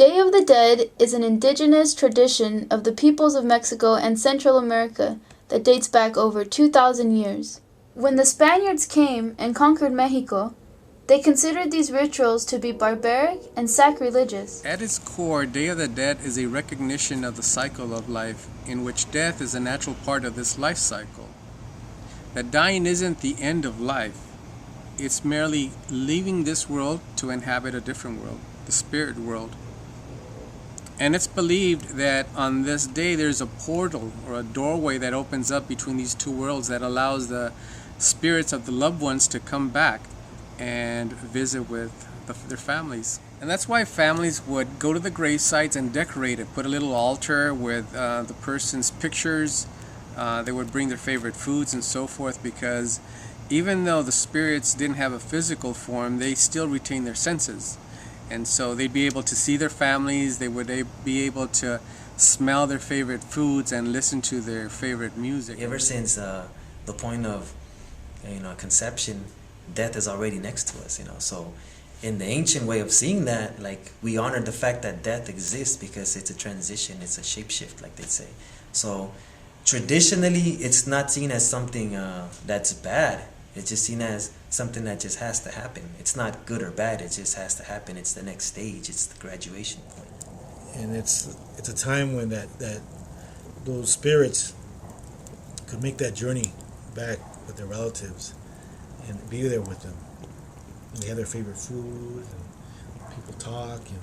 Day of the Dead is an indigenous tradition of the peoples of Mexico and Central America that dates back over 2,000 years. When the Spaniards came and conquered Mexico, they considered these rituals to be barbaric and sacrilegious. At its core, Day of the Dead is a recognition of the cycle of life, in which death is a natural part of this life cycle. That dying isn't the end of life. It's merely leaving this world to inhabit a different world, the spirit world. And it's believed that on this day there's a portal or a doorway that opens up between these two worlds that allows the spirits of the loved ones to come back and visit with their families. And that's why families would go to the grave sites and decorate it, put a little altar with the person's pictures. They would bring their favorite foods and so forth, because even though the spirits didn't have a physical form, they still retain their senses. And so they'd be able to see their families, they would be able to smell their favorite foods and listen to their favorite music. Ever since the point of conception, death is already next to us, So in the ancient way of seeing that, like, we honor the fact that death exists because it's a transition, it's a shapeshift, like they say. So traditionally, it's not seen as something that's bad. It's just seen as something that just has to happen. It's not good or bad, it just has to happen. It's the next stage, it's the graduation point. And it's a time when that those spirits could make that journey back with their relatives and be there with them. And they have their favorite food, and people talk and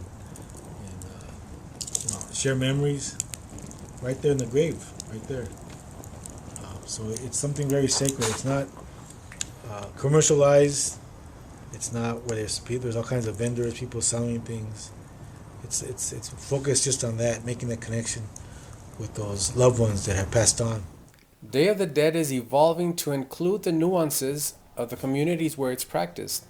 share memories right there in the grave, right there. So it's something very sacred. It's not commercialized. It's not where there's all kinds of vendors, people selling things. It's focused just on that, making that connection with those loved ones that have passed on. Day of the Dead is evolving to include the nuances of the communities where it's practiced.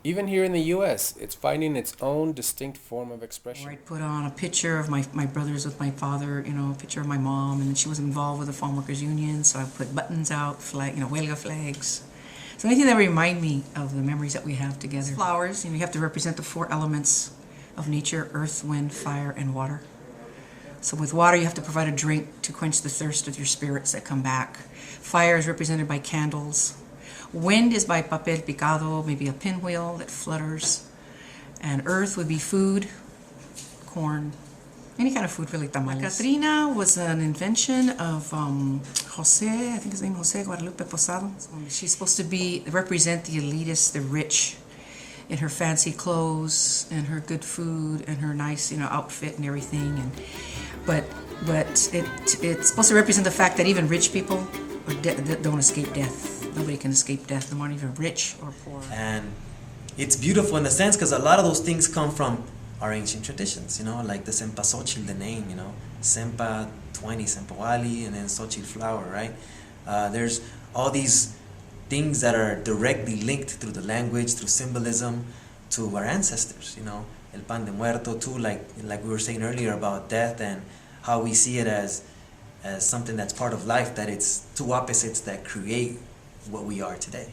Even here in the U.S., it's finding its own distinct form of expression. I'd put on a picture of my brothers with my father, a picture of my mom, and she was involved with the Farm Workers Union, so I put buttons out, huelga flags. So anything that remind me of the memories that we have together. Flowers, you have to represent the four elements of nature: earth, wind, fire, and water. So with water, you have to provide a drink to quench the thirst of your spirits that come back. Fire is represented by candles. Wind is by papel picado, maybe a pinwheel that flutters. And earth would be food, corn, any kind of food, really, tamales. Catrina was an invention of Jose, I think his name is Jose Guadalupe Posado. She's supposed to represent the elitist, the rich, in her fancy clothes and her good food and her nice, outfit and everything. But it's supposed to represent the fact that even rich people don't escape death. Nobody can escape death, no matter even rich or poor. And it's beautiful in a sense because a lot of those things come from our ancient traditions, like the Cempasúchil, the name, Sempa 20, Sempawali, and then Xochitl flower, right? There's all these things that are directly linked through the language, through symbolism, to our ancestors, El pan de muerto too, like we were saying earlier about death and how we see it as something that's part of life, that it's two opposites that create what we are today.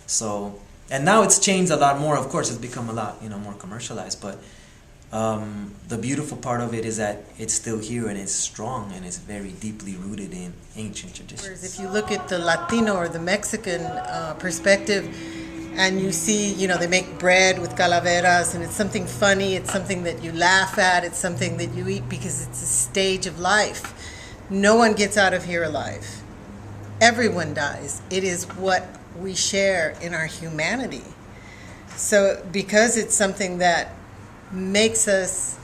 So, and now it's changed a lot more, of course, it's become a lot, more commercialized, but the beautiful part of it is that it's still here and it's strong and it's very deeply rooted in ancient traditions. Whereas if you look at the Latino or the Mexican perspective, and you see, they make bread with calaveras, and it's something funny, it's something that you laugh at, it's something that you eat because it's a stage of life. No one gets out of here alive. Everyone dies. It is what we share in our humanity. So because it's something that makes us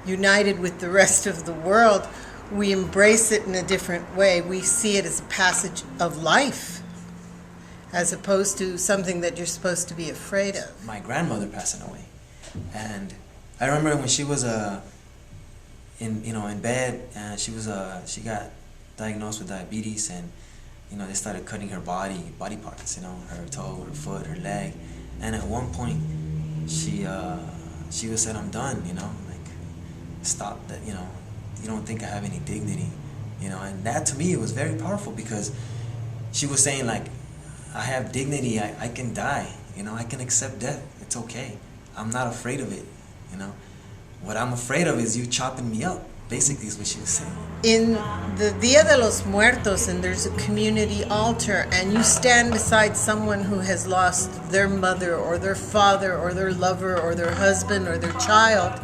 united with the rest of the world, we embrace it in a different way. We see it as a passage of life, as opposed to something that you're supposed to be afraid of. My grandmother passing away, and I remember when she was in bed, and she got diagnosed with diabetes, and they started cutting her body parts, her toe, her foot, her leg, and at one point she was said, "I'm done," stop that, you don't think I have any dignity, and that to me it was very powerful because she was saying, like, I have dignity, I can die, I can accept death, it's okay, I'm not afraid of it, what I'm afraid of is you chopping me up. Basically, is what she was saying. In the Dia de los Muertos, and there's a community altar, and you stand beside someone who has lost their mother or their father or their lover or their husband or their child,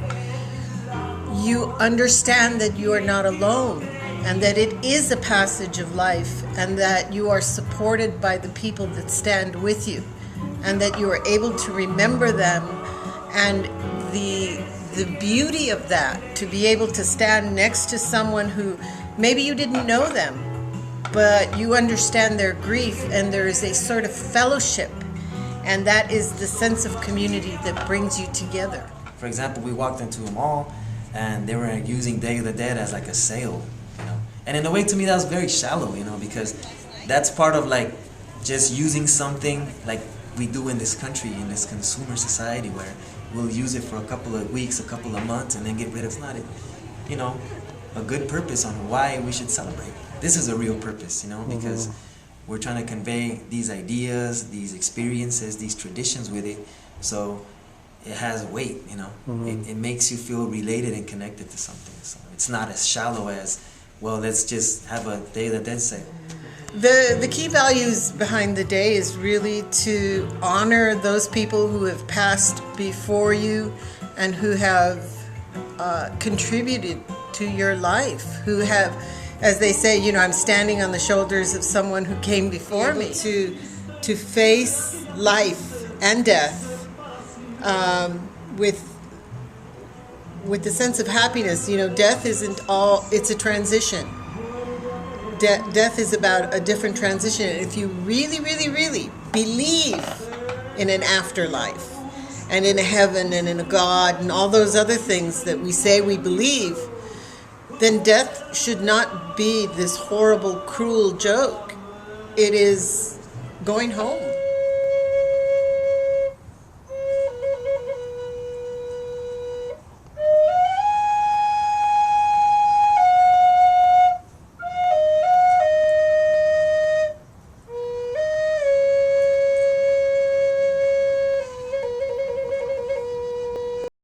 you understand that you are not alone, and that it is a passage of life, and that you are supported by the people that stand with you, and that you are able to remember them. And the beauty of that, to be able to stand next to someone who maybe you didn't know them, but you understand their grief, and there is a sort of fellowship, and that is the sense of community that brings you together. For example, we walked into a mall, and they were using Day of the Dead as like a sale, you know. And in a way, to me, that was very shallow, you know, because that's part of like just using something like we do in this country, in this consumer society, where we'll use it for a couple of weeks, a couple of months, and then get rid of it. It's not, you know, a good purpose on why we should celebrate. This is a real purpose, you know, because we're trying to convey these ideas, these experiences, these traditions with it, so it has weight, you know. It makes you feel related and connected to something. So it's not as shallow as, well, let's just have a Day of the Dead sale. The key values behind the day is really to honor those people who have passed before you and who have contributed to your life, who have, as they say, you know, I'm standing on the shoulders of someone who came before me. To face life and death with the sense of happiness. You know, death isn't all, it's a transition. Death is about a different transition. If you really, really, really believe in an afterlife and in a heaven and in a God and all those other things that we say we believe, then death should not be this horrible, cruel joke. It is going home.